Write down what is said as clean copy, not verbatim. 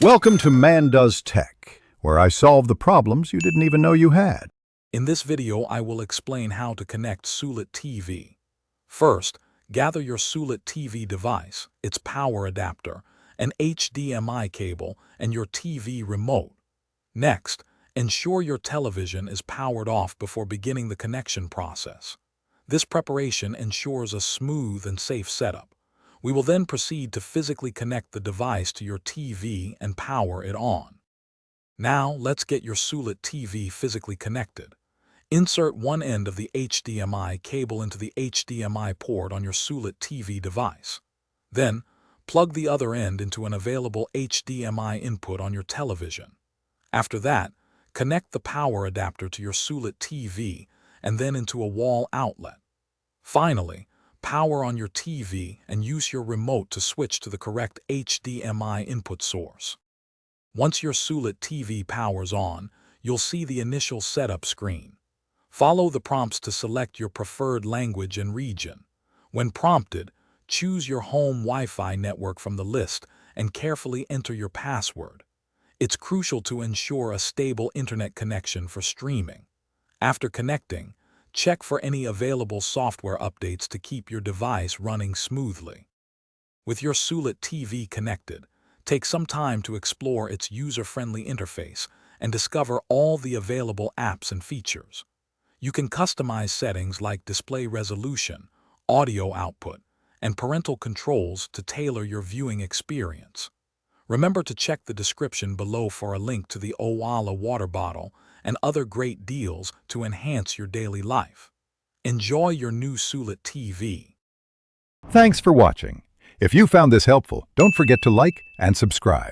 Welcome to Man Does Tech, where I solve the problems you didn't even know you had. In this video, I will explain how to connect Sulit TV. First, gather your Sulit TV device, its power adapter, an HDMI cable, and your TV remote. Next, ensure your television is powered off before beginning the connection process. This preparation ensures a smooth and safe setup. We will then proceed to physically connect the device to your TV and power it on. Now, let's get your Sulit TV physically connected. Insert one end of the HDMI cable into the HDMI port on your Sulit TV device. Then, plug the other end into an available HDMI input on your television. After that, connect the power adapter to your Sulit TV and then into a wall outlet. Finally, power on your TV and use your remote to switch to the correct HDMI input source. Once your Sulit TV powers on, you'll see the initial setup screen. Follow the prompts to select your preferred language and region. When prompted, choose your home Wi-Fi network from the list and carefully enter your password. It's crucial to ensure a stable internet connection for streaming. After connecting, check for any available software updates to keep your device running smoothly. With your Sulit TV connected, take some time to explore its user-friendly interface and discover all the available apps and features. You can customize settings like display resolution, audio output, and parental controls to tailor your viewing experience. Remember to check the description below for a link to the Owala water bottle and other great deals to enhance your daily life. Enjoy your new Sulit TV. Thanks for watching. If you found this helpful, don't forget to like and subscribe.